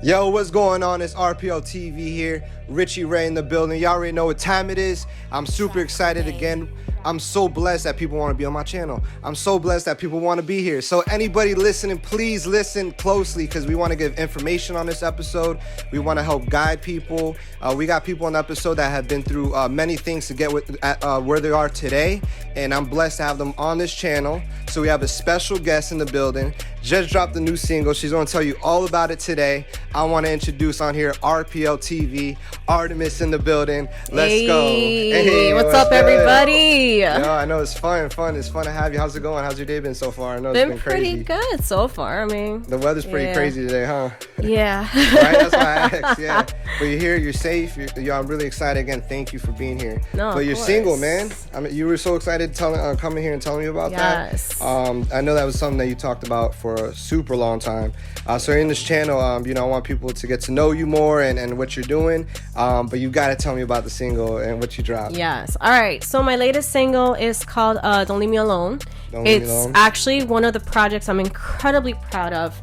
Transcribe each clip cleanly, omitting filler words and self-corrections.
Yo, what's going on? It's RPL TV here. Richie Ray in the building. Y'all already know what time it is. I'm super excited again. I'm so blessed that people want to be on my channel. I'm so blessed that people want to be here. So anybody listening, please listen closely because we want to give information on this episode. We want to help guide people. We got people on the episode that have been through many things to get where they are today. And I'm blessed to have them on this channel. So we have a special guest in the building. Just dropped a new single. She's going to tell you all about it today. I want to introduce on here RPL TV, Artemis in the building. Let's go. Hey, what's up, everybody? Yo, I know it's fun. It's fun to have you. How's it going? How's your day been so far? I know it's been crazy. Pretty good so far. I mean, the weather's pretty crazy today, huh? Yeah. Right? That's why I asked. Yeah. But you're here. You're safe. I'm really excited again. Thank you for being here. No, but you're single, man. I mean, you were so excited coming here and telling me about that. Yes. I know that was something that you talked about for a super long time. So in this channel, I want people to get to know you more and what you're doing. But you got to tell me about the single and what you dropped. Yes. All right. So my latest single is called "Don't Leave Me Alone." It's actually one of the projects I'm incredibly proud of.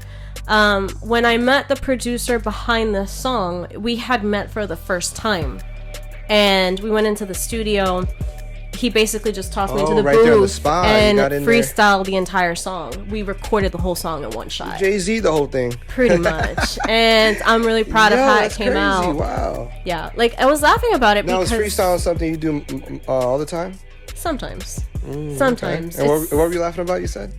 When I met the producer behind the song, we had met for the first time, and we went into the studio. He basically just tossed me into the booth there on the spot. And freestyled the entire song. We recorded the whole song in one shot. Jay-Z the whole thing. Pretty much. And I'm really proud of how it came out. Wow. Yeah. Like, I was laughing about it because... Now, is freestyling something you do all the time? Sometimes. Sometimes. Okay. And what were you laughing about, you said?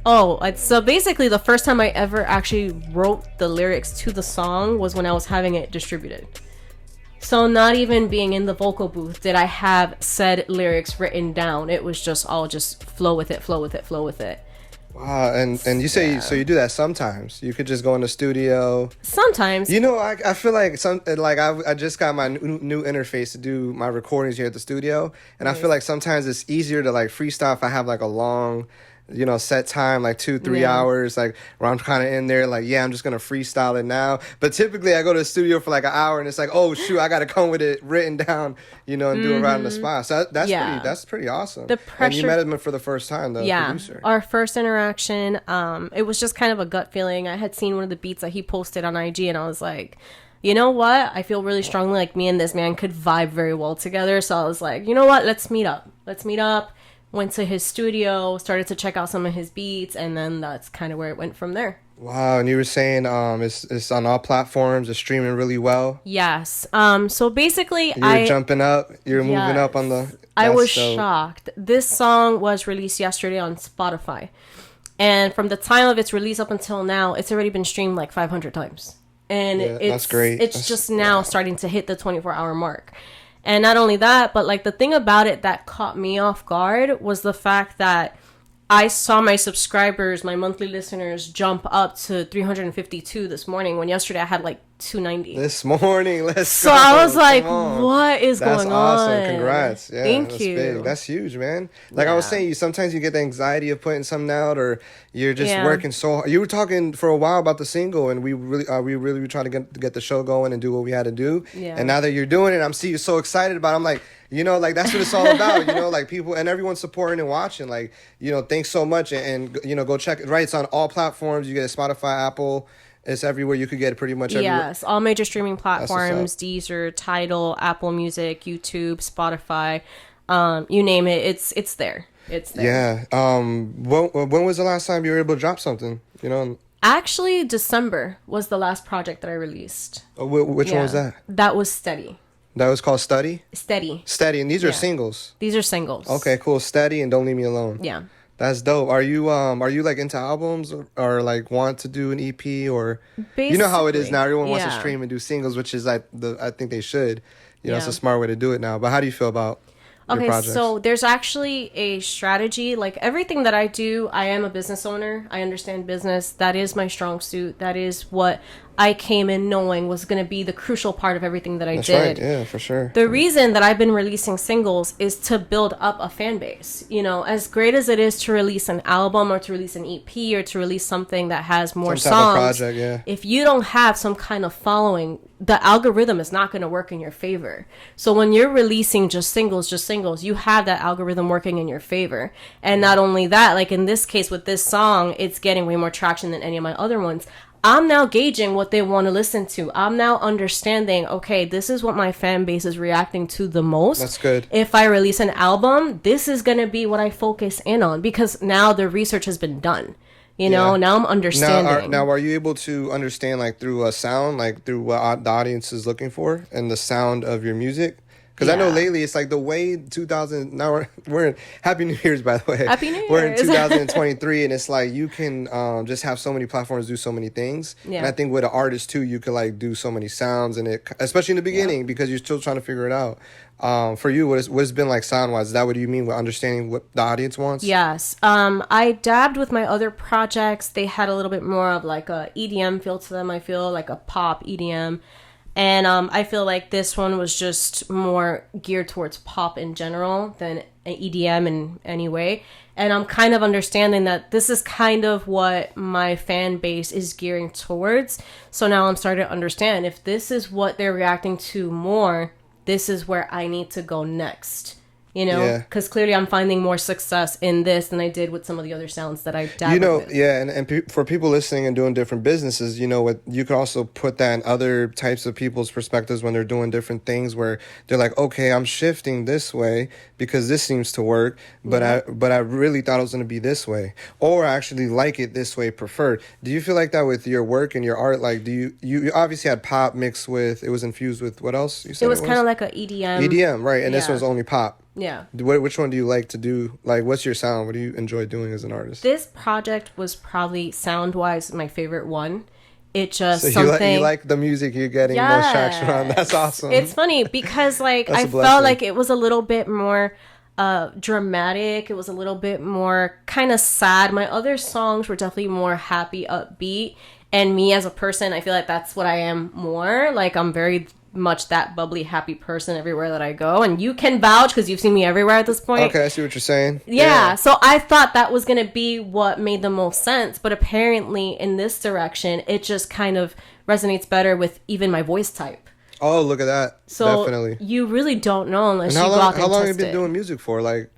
So basically the first time I ever actually wrote the lyrics to the song was when I was having it distributed. So not even being in the vocal booth did I have said lyrics written down. It was just all just flow with it. Wow, and you say so you do that sometimes. You could just go in the studio. Sometimes. I feel like I just got my new interface to do my recordings here at the studio, and I feel like sometimes it's easier to like freestyle if I have like a long set time, like 2-3 hours, like where I'm kind of in there, like, I'm just gonna freestyle it now. But typically I go to the studio for like an hour and it's like, oh shoot, I gotta come with it written down, and do it right on the spot. So that's pretty awesome. The pressure. And you met him for the first time, the producer. Our first interaction, it was just kind of a gut feeling. I had seen one of the beats that he posted on IG and I was like, you know what? I feel really strongly like me and this man could vibe very well together. So I was like, you know what? Let's meet up. Went to his studio, started to check out some of his beats, and then that's kind of where it went from there. Wow, and you were saying it's on all platforms, it's streaming really well. Yes. So basically, you're jumping up, you're moving up on the. I was shocked. This song was released yesterday on Spotify, and from the time of its release up until now, it's already been streamed like 500 times, and that's great. It's just now starting to hit the 24-hour mark. And not only that, but like the thing about it that caught me off guard was the fact that I saw my subscribers, my monthly listeners, jump up to 352 this morning when yesterday I had like 290. This morning, So I was like, what is going on? That's awesome. Congrats. Yeah, Thank you. Big. That's huge, man. Like I was saying, sometimes you get the anxiety of putting something out, or you're just working so hard. You were talking for a while about the single, and we really were trying to get the show going and do what we had to do. Yeah. And now that you're doing it, I'm seeing you so excited about it. I'm like, like that's what it's all about, like people and everyone supporting and watching, like, thanks so much. And go check it, right? It's on all platforms. You get a Spotify, Apple, it's everywhere. You could get it pretty much everywhere. Yes, all major streaming platforms, Deezer, Tidal, Apple Music, YouTube, Spotify, you name it, it's there. It's there. Yeah. When was the last time you were able to drop something, Actually, December was the last project that I released. Which one was that? That was Steady. That was called Steady? Steady. And these are singles? These are singles. Okay, cool. Steady and Don't Leave Me Alone. Yeah. That's dope. Are you like into albums or like want to do an EP or Basically, you know how it is now? Everyone wants to stream and do singles, which is like I think they should. It's a smart way to do it now. But how do you feel about your projects? So there's actually a strategy. Like everything that I do, I am a business owner. I understand business. That is my strong suit. That is what I came in knowing was going to be the crucial part of everything that I did. That's right. Yeah, for sure. The reason that I've been releasing singles is to build up a fan base. As great as it is to release an album or to release an EP or to release something that has more songs, if you don't have some kind of following, the algorithm is not going to work in your favor. So when you're releasing just singles, you have that algorithm working in your favor. And not only that, like in this case with this song, it's getting way more traction than any of my other ones. I'm now gauging what they want to listen to. I'm now understanding, okay, this is what my fan base is reacting to the most. That's good. If I release an album, this is going to be what I focus in on, because now the research has been done. You know, now I'm understanding. Now, are you able to understand, like, through a sound, like, through what the audience is looking for and the sound of your music? Because I know lately it's like the way 2000. Now we're in Happy New Year's, by the way. Happy New Year's. We're in 2023, and it's like you can just have so many platforms do so many things. Yeah. And I think with an artist too, you can like do so many sounds, and it, especially in the beginning, because you're still trying to figure it out. For you, what's been like sound wise? Is that what you mean with understanding what the audience wants? Yes. I dabbed with my other projects. They had a little bit more of like a EDM feel to them. I feel like a pop EDM. And I feel like this one was just more geared towards pop in general than an EDM in any way. And I'm kind of understanding that this is kind of what my fan base is gearing towards. So now I'm starting to understand, if this is what they're reacting to more, this is where I need to go next. You know, because clearly I'm finding more success in this than I did with some of the other sounds that I dabbled with. Yeah, and for people listening and doing different businesses, you know, what you can also put that in other types of people's perspectives when they're doing different things, where they're like, okay, I'm shifting this way because this seems to work, but I really thought it was going to be this way, or I actually like it this way preferred. Do you feel like that with your work and your art? Like, you obviously had pop mixed with, it was infused with what else? You said it was kind of like a EDM. EDM, right? And this one's only pop. Yeah. Which one do you like to do? Like, what's your sound? What do you enjoy doing as an artist? This project was probably sound-wise my favorite one. It just so something... you like the music you're getting most traction on. That's awesome. It's funny because, like, I felt like it was a little bit more dramatic. It was a little bit more kind of sad. My other songs were definitely more happy, upbeat. And me as a person, I feel like that's what I am more. Like, I'm very much that bubbly, happy person everywhere that I go. And you can vouch because you've seen me everywhere at this point. Okay, I see what you're saying. Yeah, so I thought that was going to be what made the most sense. But apparently in this direction, it just kind of resonates better with even my voice type. Oh, look at that. So definitely. You really don't know unless you go out and how long test have you been doing music for? Like,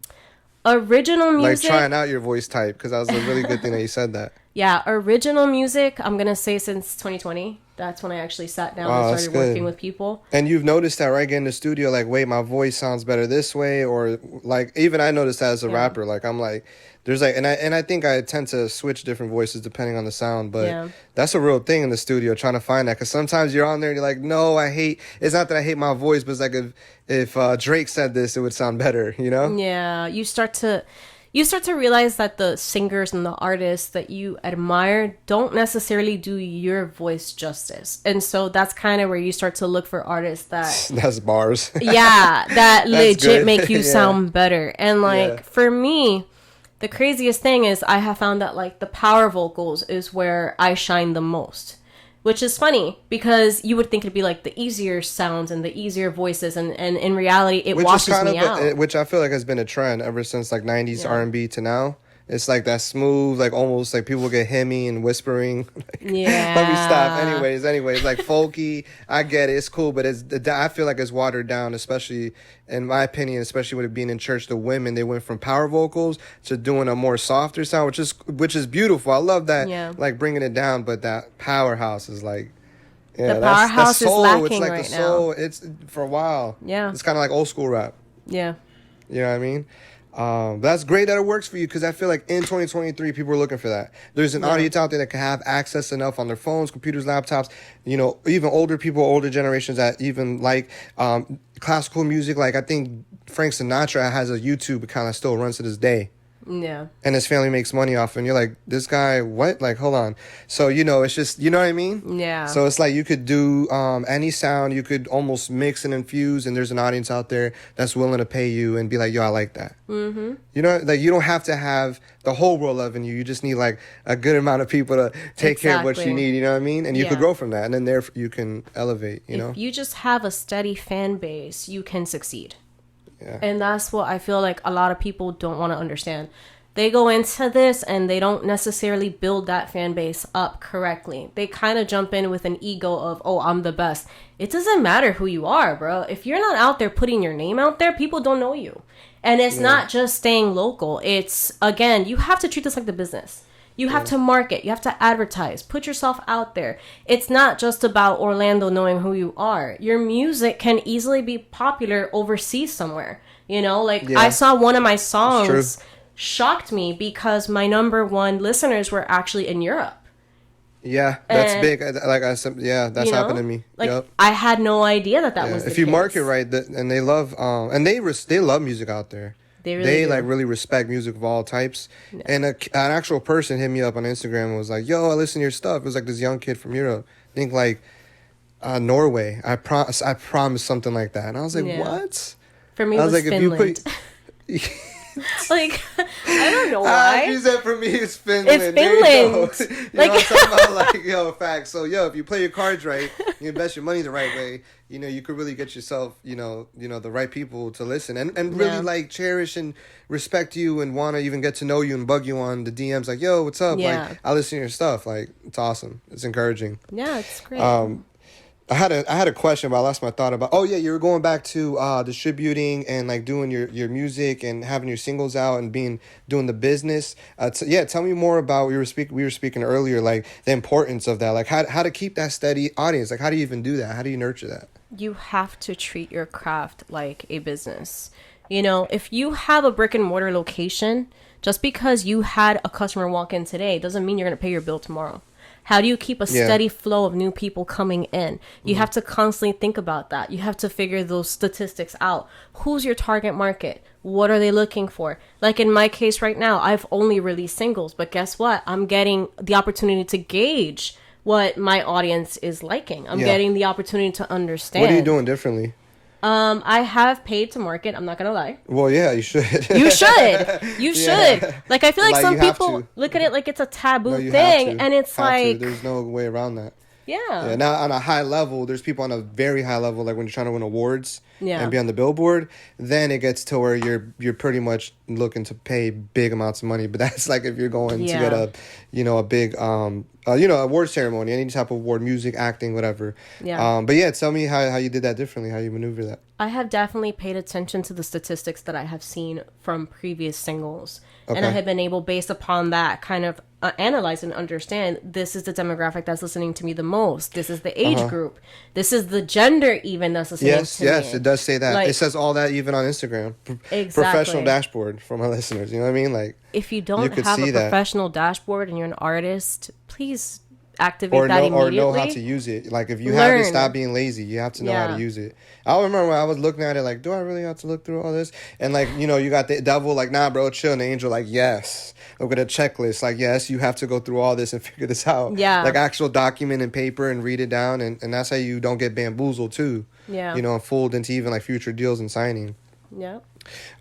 original music? Like trying out your voice type, because that was a really good thing that you said that. Yeah, original music, I'm going to say since 2020. That's when I actually sat down and started working with people. And you've noticed that, right? Get in the studio, like, wait, my voice sounds better this way, or like, even I noticed that as a rapper. Like, I'm like, there's like, and I think I tend to switch different voices depending on the sound, but that's a real thing in the studio, trying to find that, because sometimes you're on there and you're like, no, it's not that I hate my voice, but it's like if Drake said this, it would sound better, you know? Yeah, you start to realize that the singers and the artists that you admire don't necessarily do your voice justice. And so that's kind of where you start to look for artists that... That's bars. Yeah, that legit make you sound better. And like, for me, the craziest thing is I have found that like the power vocals is where I shine the most. Which is funny, because you would think it'd be like the easier sounds and the easier voices, and in reality, it washes me out. Which I feel like has been a trend ever since like 90s R&B to now. It's like that smooth, like almost like people get hymny and whispering. Let me stop. Anyways, like folky. I get it. It's cool, but I feel like it's watered down, especially in my opinion, especially with it being in church. The women, they went from power vocals to doing a more softer sound, which is beautiful. I love that, like bringing it down. But that powerhouse is like, the powerhouse is lacking it's like right the soul. now. It's for a while. Yeah, it's kind of like old school rap. Yeah, you know what I mean. That's great that it works for you, because I feel like in 2023 people are looking for that. There's an audience out there that can have access enough on their phones, computers, laptops, you know, even older people, older generations that even like classical music. Like I think Frank Sinatra has a YouTube account that still runs to this day. Yeah. And his family makes money off it. And you're like, this guy, what? Like, hold on. So, you know, it's just, you know what I mean? Yeah. So it's like you could do any sound. You could almost mix and infuse. And there's an audience out there that's willing to pay you and be like, yo, I like that. Mm-hmm. You know, like you don't have to have the whole world loving you. You just need like a good amount of people to take care of what you need. You know what I mean? And you could grow from that. And then there you can elevate, you know? If you just have a steady fan base, you can succeed. Yeah. And that's what I feel like a lot of people don't want to understand. They go into this and they don't necessarily build that fan base up correctly. They kind of jump in with an ego of, oh, I'm the best. It doesn't matter who you are, bro. If you're not out there putting your name out there, people don't know you. And it's not just staying local. It's, again, you have to treat this like the business. You have to market. You have to advertise. Put yourself out there. It's not just about Orlando knowing who you are. Your music can easily be popular overseas somewhere. You know, like I saw one of my songs shocked me because my #1 listeners were actually in Europe. Yeah, that's big. Like I said, that's happened to me. Like I had no idea that was the if you case. market right, and they love, and they love music out there. They like really respect music of all types. Yeah. And an actual person hit me up on Instagram and was like, "Yo, I listen to your stuff." It was like this young kid from Europe. I think like Norway. I promised something like that, and I was like, "What?" For me, it was like, Finland. Like, I don't know why. She said for me, it's Finland. It's Finland. You know what I'm talking about? Like, yo, facts. So, if you play your cards right, you invest your money the right way, you could really get yourself, the right people to listen and really, like, cherish and respect you and want to even get to know you and bug you on the DMs. Like, yo, what's up? Yeah. Like, I listen to your stuff. Like, it's awesome. It's encouraging. Yeah, it's great. I had a question, but I lost my thought about. Oh yeah, you were going back to distributing and like doing your music and having your singles out and doing the business. Tell me more about we were speaking earlier, like the importance of that, like how to keep that steady audience. Like how do you even do that? How do you nurture that? You have to treat your craft like a business. If you have a brick and mortar location, just because you had a customer walk in today doesn't mean you're going to pay your bill tomorrow. How do you keep a steady flow of new people coming in? You have to constantly think about that. You have to figure those statistics out. Who's your target market? What are they looking for? Like in my case right now, I've only released singles, but guess what? I'm getting the opportunity to gauge what my audience is liking. I'm getting the opportunity to understand. What are you doing differently? I have paid to market. I'm not gonna lie. Well, yeah, you should. You should. Like, I feel like some people look at it like it's a taboo thing, and it's like there's no way around that. Yeah. Now on a high level, there's people on a very high level, like when you're trying to win awards and be on the billboard, then it gets to where you're pretty much looking to pay big amounts of money. But that's like if you're going to get a big award ceremony, any type of award, music, acting, whatever. Yeah. But tell me how you did that differently, how you maneuver that. I have definitely paid attention to the statistics that I have seen from previous singles. Okay. And I have been able, based upon that, kind of analyze and understand, this is the demographic that's listening to me the most. This is the age group. This is the gender even that's listening to me. Yes, it does say that. Like, it says all that even on Instagram. Exactly. Professional dashboard for my listeners. You know what I mean? Like, if you don't have a professional dashboard and you're an artist, please activate that immediately. Or know how to use it. Like, if you haven't, stop being lazy. You have to know how to use it. I remember when I was looking at it, like, do I really have to look through all this? And, like, you got the devil, like, nah, bro, chill. And the angel, like, yes. Look at a checklist. Like, yes, you have to go through all this and figure this out. Yeah. Like, actual document and paper and read it down. And that's how you don't get bamboozled, too. Yeah. And fooled into even, like, future deals and signing. Yeah.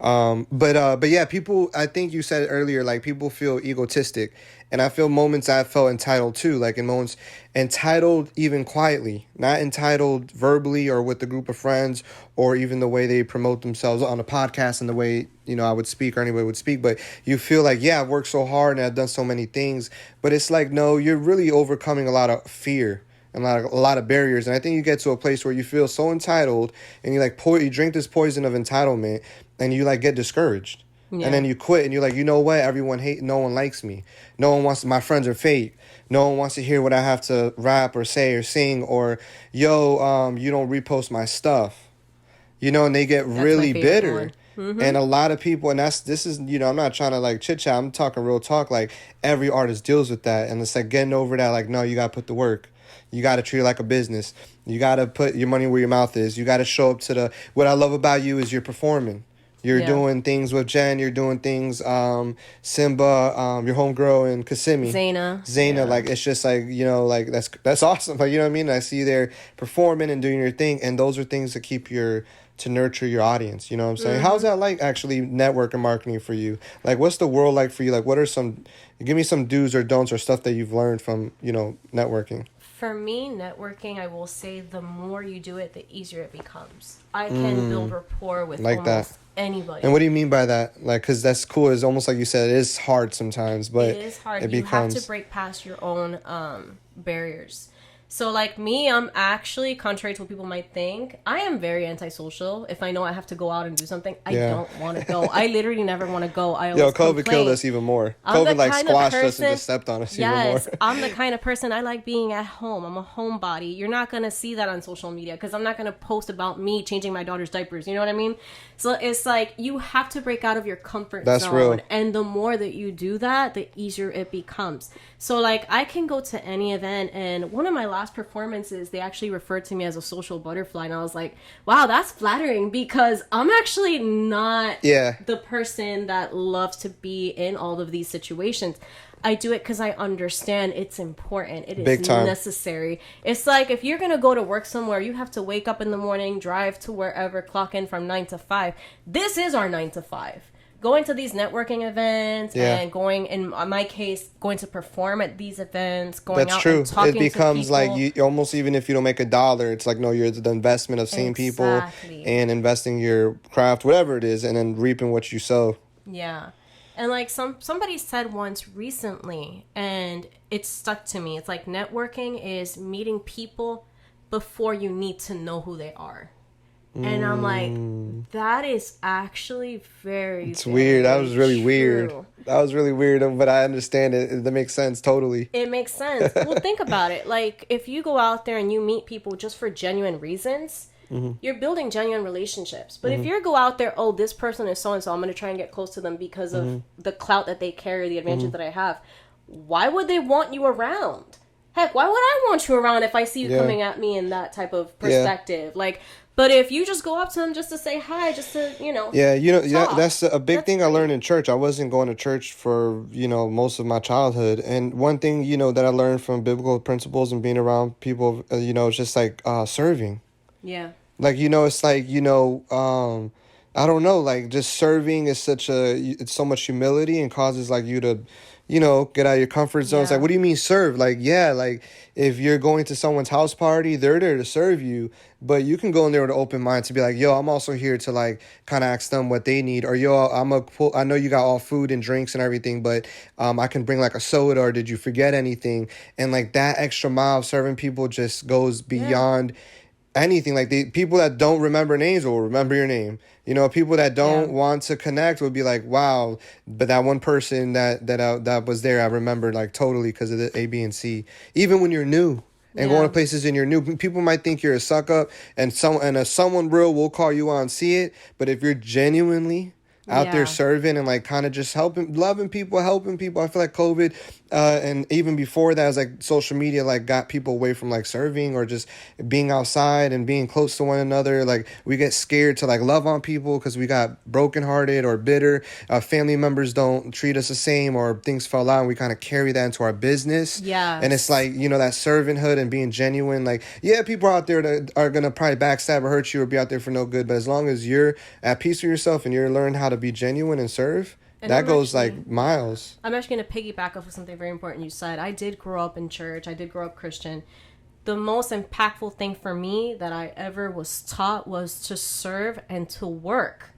But yeah, people, I think you said earlier, like, people feel egotistic, and I feel moments I felt entitled too, like in moments entitled even quietly, not entitled verbally or with a group of friends or even the way they promote themselves on a podcast and the way, I would speak or anybody would speak. But you feel like, yeah, I've worked so hard and I've done so many things, but it's like, no, you're really overcoming a lot of fear and a lot of barriers. And I think you get to a place where you feel so entitled and you like you drink this poison of entitlement and you like get discouraged. Yeah. And then you quit and you're like, you know what? Everyone no one likes me. No one wants my friends are fake. No one wants to hear what I have to rap or say or sing or, you don't repost my stuff. And they get really bitter. Mm-hmm. And a lot of people, and this is, I'm not trying to like chit chat. I'm talking real talk. Like every artist deals with that. And it's like getting over that. Like, no, you got to put the work. You got to treat it like a business. You got to put your money where your mouth is. You got to show up to what I love about you is you're performing. You're doing things with Jen. You're doing things, Simba, your homegirl and Kissimmee. Zaina, like, it's just like, like, that's awesome. Like, you know what I mean? I see you there performing and doing your thing. And those are things that to nurture your audience. You know what I'm saying? Mm-hmm. How's that like actually network and marketing for you? Like, what's the world like for you? Like, give me some do's or don'ts or stuff that you've learned from, networking. For me, networking, I will say the more you do it, the easier it becomes. I can build rapport with almost anybody. And what do you mean by that? Like, because that's cool. It's almost like you said, it is hard sometimes, but it is hard. You have to break past your own barriers. So, like me, I'm actually, contrary to what people might think, I am very antisocial. If I know I have to go out and do something, I don't want to go. I literally never want to go. I always COVID complain. killed us even more. COVID like squashed us and just stepped on us even more. Yes, I'm the kind of person, I like being at home. I'm a homebody. You're not going to see that on social media because I'm not going to post about me changing my daughter's diapers. You know what I mean? So it's like you have to break out of your comfort zone. That's real. And the more that you do that, the easier it becomes. So like I can go to any event, and one of my last performances, they actually referred to me as a social butterfly, and I was like, wow, that's flattering, because I'm actually not the person that loves to be in all of these situations. I do it because I understand it's important. It is necessary. It's like if you're going to go to work somewhere, you have to wake up in the morning, drive to wherever, clock in from 9 to 5. This is our 9 to 5. Going to these networking events and going, in my case, going to perform at these events, going out and talking to people. It becomes like you almost, even if you don't make $1, it's like, no, you're the investment of seeing people and investing your craft, whatever it is, and then reaping what you sow. Yeah. And like somebody said once recently, and it stuck to me. It's like networking is meeting people before you need to know who they are. And I'm like, that is actually it's weird. That was really weird. That was really weird, but I understand it. That makes sense totally. It makes sense. Well, think about it. Like, if you go out there and you meet people just for genuine reasons, you're building genuine relationships. But if you go out there, oh, this person is so-and-so, I'm going to try and get close to them because of the clout that they carry, the advantage that I have. Why would they want you around? Heck, why would I want you around if I see you coming at me in that type of perspective? Like, but if you just go up to them just to say hi, just to, that's a big thing I learned in church. I wasn't going to church for, most of my childhood. And one thing, that I learned from biblical principles and being around people, it's just like serving. Yeah. Like, it's like, I don't know, like just serving is it's so much humility and causes like you to, get out of your comfort zone. It's like, what do you mean serve? Like, like if you're going to someone's house party, they're there to serve you, but you can go in there with an open mind to be like, yo, I'm also here to like kind of ask them what they need, or yo, I know you got all food and drinks and everything, but I can bring like a soda, or did you forget anything? And like that extra mile of serving people just goes beyond anything. Like the people that don't remember names will remember your name. People that don't want to connect will be like, wow, but that one person that was there, I remembered like totally because of the A, B, and C. Even when you're new and going to places and you're new, people might think you're a suck up, and someone real will call you on, see it. But if you're genuinely out there serving and like kind of just loving people, helping people, I feel like COVID and even before that, it was like social media like got people away from like serving or just being outside and being close to one another. Like we get scared to like love on people because we got brokenhearted or bitter. Family members don't treat us the same, or things fell out, and we kind of carry that into our business. Yeah. And it's like, that servanthood and being genuine. Like, people out there that are gonna probably backstab or hurt you or be out there for no good, but as long as you're at peace with yourself and you're learning how to be genuine and serve, and that goes like miles. I'm actually going to piggyback off of something very important you said. I did grow up in church. I did grow up Christian. The most impactful thing for me that I ever was taught was to serve and to work.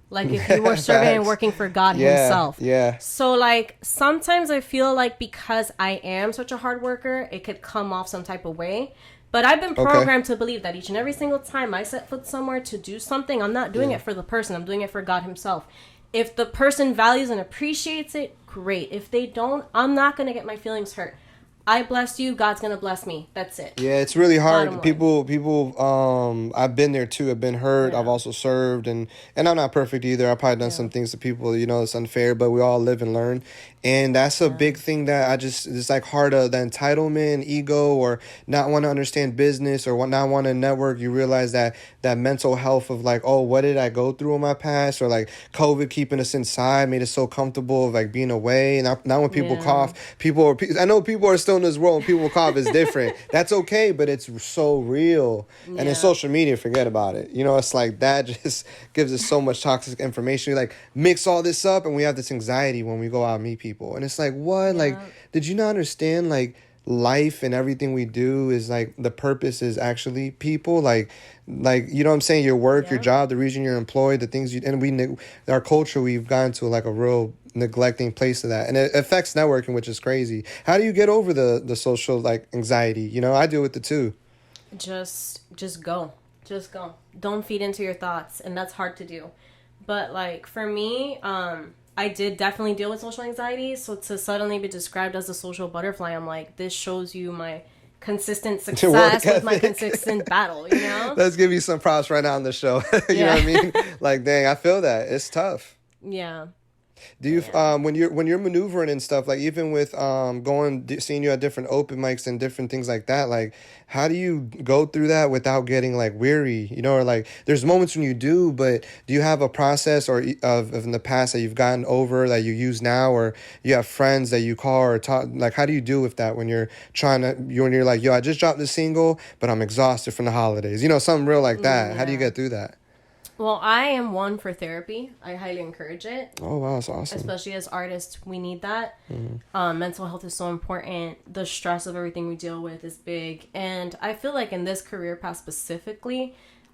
Like if you were serving and working for God himself. Yeah. So like sometimes I feel like because I am such a hard worker, it could come off some type of way. But I've been programmed to believe that each and every single time I set foot somewhere to do something, I'm not doing it for the person. I'm doing it for God himself. If the person values and appreciates it, great. If they don't, I'm not going to get my feelings hurt. I blessed you, God's going to bless me. That's it. Yeah, it's really hard. People, I've been there too. I've been hurt. Yeah. I've also served, and I'm not perfect either. I've probably done some things to people, it's unfair, but we all live and learn. And that's a big thing that it's like hard of the entitlement, ego, or not want to understand business, or not want to network. You realize that mental health of like, oh, what did I go through in my past? Or like COVID keeping us inside made us so comfortable of like being away. And now when people cough, I know people are still in this world and people cough is different. That's okay, but it's so real. And in social media, forget about it. It's like that just gives us so much toxic information. You like mix all this up and we have this anxiety when we go out and meet people. And it's like, what? Yeah. Like, did you not understand? Like life and everything we do is like the purpose is actually people, like you know what I'm saying, your work, your job, the reason you're employed, the things you, and our culture, we've gotten to like a real neglecting place of that, and it affects networking, which is crazy. How do you get over the social like anxiety? You know, I deal with it too. Just go. Just go. Don't feed into your thoughts, and that's hard to do. But like for me, I did definitely deal with social anxiety. So to suddenly be described as a social butterfly, I'm like, this shows you my consistent success with my consistent battle, you know? Let's give you some props right now on the show. You know what I mean? Like, dang, I feel that. It's tough. Yeah. Do you when you're maneuvering and stuff, like even with seeing you at different open mics and different things like that, like how do you go through that without getting like weary, you know, or like there's moments when you do, but do you have a process or of in the past that you've gotten over that you use now, or you have friends that you call or talk, like how do you deal with that when you're when you're like, yo, I just dropped the single but I'm exhausted from the holidays, you know, something real like that. How do you get through that? Well, I am one for therapy. I highly encourage it. Oh, wow, that's awesome. Especially as artists, we need that. Mental health is so important. The stress of everything we deal with is big. And I feel like in this career path specifically,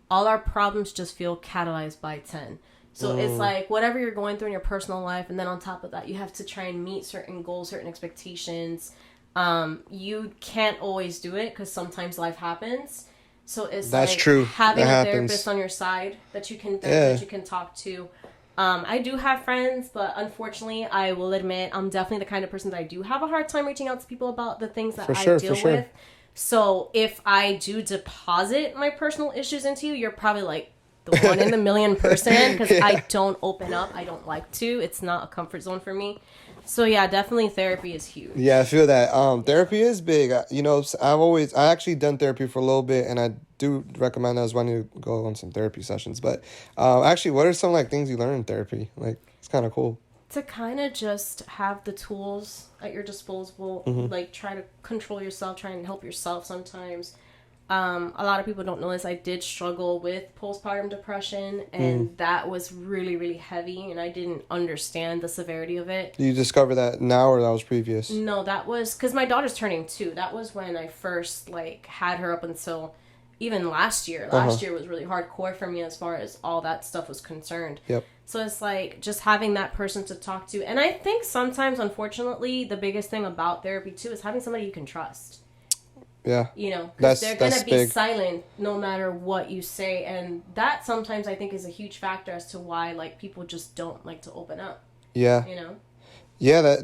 all our problems just feel catalyzed by 10. So it's like whatever you're going through in your personal life, and then on top of that, you have to try and meet certain goals, certain expectations. You can't always do it because sometimes life happens. So it's that's like true. Having a therapist on your side that you can talk to. I do have friends, but unfortunately, I will admit I'm definitely the kind of person that I do have a hard time reaching out to people about the things that I deal with. So if I do deposit my personal issues into you, you're probably like the 1 in a million person, because I don't open up. I don't like to. It's not a comfort zone for me. So yeah, definitely therapy is huge. Yeah, I feel that. Therapy is big. You know, I actually done therapy for a little bit, and I do recommend that as well. I need to go on some therapy sessions. But actually, what are some like things you learn in therapy? Like, it's kind of cool. To kind of just have the tools at your disposal, like try to control yourself, try and help yourself sometimes. A lot of people don't know this. I did struggle with postpartum depression, and that was really, really heavy, and I didn't understand the severity of it. You discover that now, or that was previous? No, that was because my daughter's turning 2. That was when I first like had her up until even last year. Last year was really hardcore for me as far as all that stuff was concerned. Yep. So it's like just having that person to talk to. And I think sometimes, unfortunately, the biggest thing about therapy too is having somebody you can trust. Yeah. You know, because they're going to be silent no matter what you say. And that sometimes I think is a huge factor as to why like people just don't like to open up. Yeah. You know? Yeah,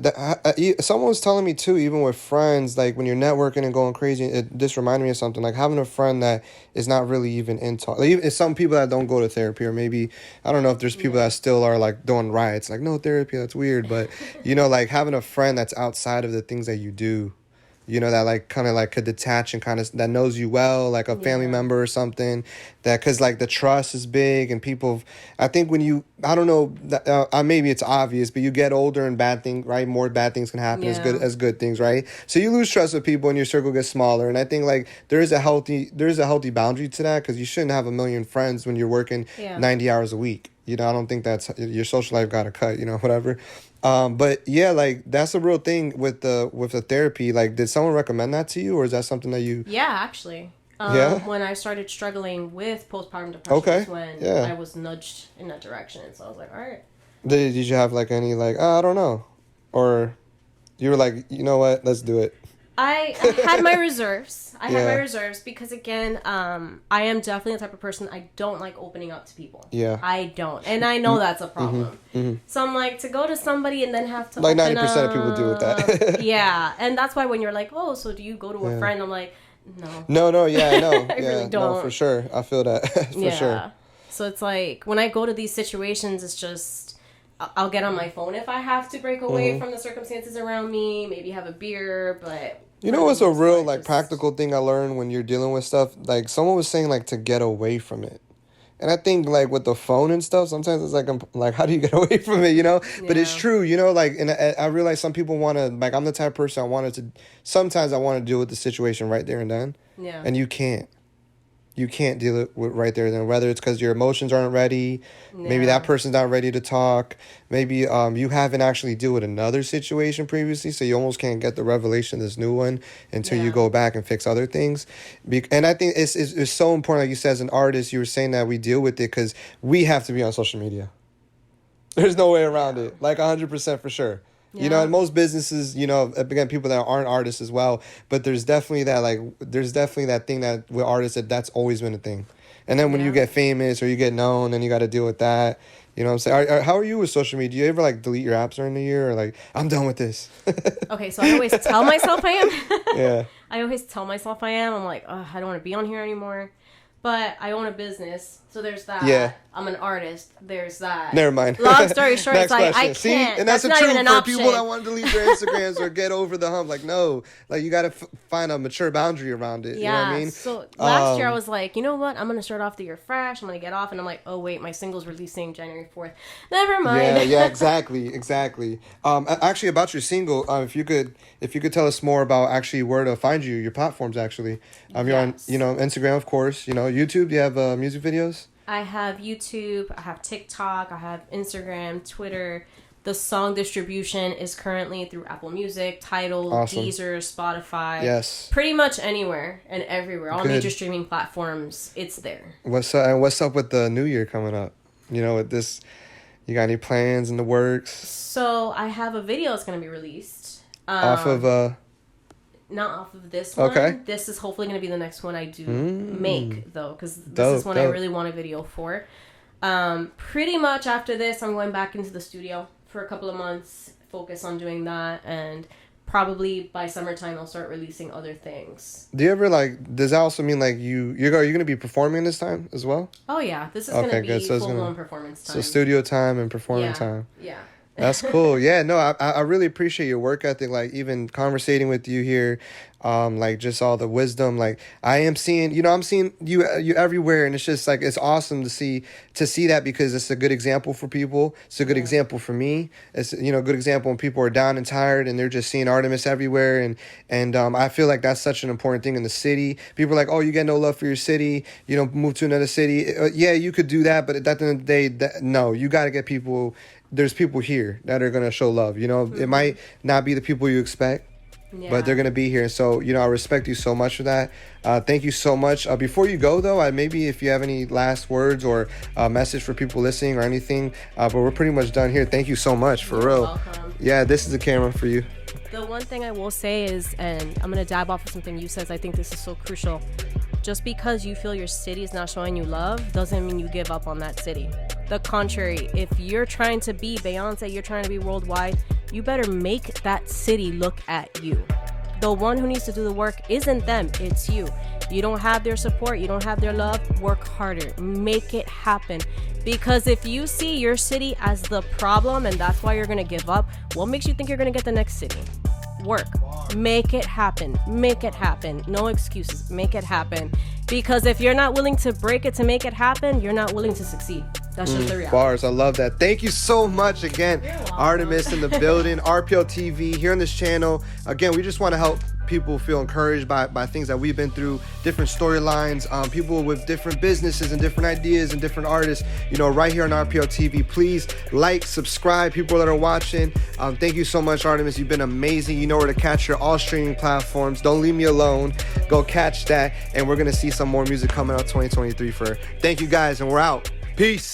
someone was telling me too, even with friends, like when you're networking and going crazy, this reminded me of something, like having a friend that is not really even into, like, it's some people that don't go to therapy, or maybe, I don't know if there's people that still are like doing riots, like no therapy, that's weird, but you know, like having a friend that's outside of the things that you do, you know, that like kind of like could detach and kind of that knows you well, like a family member or something, that because like the trust is big, and people, I think when you, I don't know, maybe it's obvious, but you get older and bad things, right? More bad things can happen as good things, right? So you lose trust with people and your circle gets smaller. And I think like there is a healthy boundary to that, because you shouldn't have a million friends when you're working 90 hours a week. You know, I don't think that's your social life got to cut, you know, whatever. But yeah, like that's a real thing with the therapy. Like, did someone recommend that to you, or is that something that you? Yeah, actually. When I started struggling with postpartum depression, is when I was nudged in that direction. So I was like, all right. Did you have like any like I don't know, or you were like, you know what, let's do it? I had my reserves. I had my reserves because, again, I am definitely the type of person, I don't like opening up to people. Yeah. I don't. And I know that's a problem. So I'm like, to go to somebody and then have to like 90% of people do with that. Yeah. And that's why when you're like, oh, so do you go to a friend? I'm like, no. No, yeah, I know. I really don't. No, for sure. I feel that. For sure. So it's like, when I go to these situations, it's just, I'll get on my phone if I have to break away from the circumstances around me, maybe have a beer, but... You know what's a real, like, practical thing I learned when you're dealing with stuff? Like, someone was saying, like, to get away from it. And I think, like, with the phone and stuff, sometimes it's like, I'm like, how do you get away from it, you know? Yeah. But it's true, you know, like, and I realize some people want to, like, I'm the type of person sometimes I want to deal with the situation right there and then. Yeah. And you can't. you can't deal it with right there then, whether it's because your emotions aren't ready, maybe that person's not ready to talk, maybe you haven't actually dealt with another situation previously, so you almost can't get the revelation of this new one until you go back and fix other things. And I think it's so important, like you said, as an artist, you were saying that we deal with it because we have to be on social media. There's no way around it, like 100% for sure. Yeah. You know, in most businesses, you know, again, people that aren't artists as well, but there's definitely that thing that with artists that's always been a thing. And then when you get famous or you get known, then you got to deal with that. You know what I'm saying? How are you with social media? Do you ever like delete your apps during the year or like, I'm done with this? Okay, so I always tell myself I am. Yeah. I always tell myself I am. I'm like, oh, I don't want to be on here anymore. But I own a business, so there's that. Yeah. I'm an artist. There's that. Never mind. Long story short, it's like, I can't. See? And that's the truth for people that want to delete their Instagrams or get over the hump. Like, no. Like, you got to find a mature boundary around it. Yeah. You know what I mean? So last year, I was like, you know what? I'm going to start off the year fresh. I'm going to get off. And I'm like, oh, wait, my single's releasing January 4th. Never mind. Yeah, exactly. Actually, about your single, if you could tell us more about actually where to find you, your platforms, actually. You're on, Instagram, of course. YouTube. Do you have music videos? I have YouTube, I have TikTok, I have Instagram, Twitter. The song distribution is currently through Apple Music, Tidal, Deezer, Spotify. Yes. Pretty much anywhere and everywhere. All major streaming platforms, it's there. What's up with the new year coming up? With this, you got any plans in the works? So I have a video that's going to be released. Off of... Not off of this one. Okay. This is hopefully going to be the next one I do make, though, because this is one I really want a video for. Pretty much after this, I'm going back into the studio for a couple of months, focus on doing that, and probably by summertime, I'll start releasing other things. Do you ever, does that also mean, you're going to be performing this time as well? Oh, yeah. This is going to be full-blown performance time. So studio time and performing time. Yeah. That's cool. Yeah, no, I really appreciate your work ethic, even conversating with you here, just all the wisdom. I'm seeing you everywhere, and it's just it's awesome to see that because it's a good example for people. It's a good example for me. It's a good example when people are down and tired and they're just seeing Artemis everywhere, and I feel like that's such an important thing in the city. People are like, oh, you get no love for your city, move to another city. Yeah, you could do that, but at the end of the day, no, you got to get people. There's people here that are going to show love. It might not be the people you expect, but they're going to be here. So, I respect you so much for that. Thank you so much. Before you go, though, maybe if you have any last words or a message for people listening or anything, but we're pretty much done here. Thank you so much, for real. Welcome. Yeah, this is the camera for you. The one thing I will say is, and I'm going to dab off of something you said, I think this is so crucial. Just because you feel your city is not showing you love doesn't mean you give up on that city. The contrary, if you're trying to be Beyonce, you're trying to be worldwide, you better make that city look at you. The one who needs to do the work isn't them, it's you. You don't have their support, you don't have their love, work harder, make it happen. Because if you see your city as the problem and that's why you're going to give up, what makes you think you're going to get the next city? Work. Make it happen. Make it happen. No excuses. Make it happen. Because if you're not willing to break it to make it happen, you're not willing to succeed. That's just the reality. Bars. I love that. Thank you so much again. Artemis in the building. RPL TV here on this channel. Again, we just want to help people feel encouraged by things that we've been through, different storylines, people with different businesses and different ideas and different artists, right here on RPL TV. Please like, subscribe, people that are watching. Thank you so much, Artemis. You've been amazing. You know where to catch your all streaming platforms. Don't leave me alone. Go catch that. And we're going to see some more music coming out 2023 for her. Thank you guys, and we're out. Peace.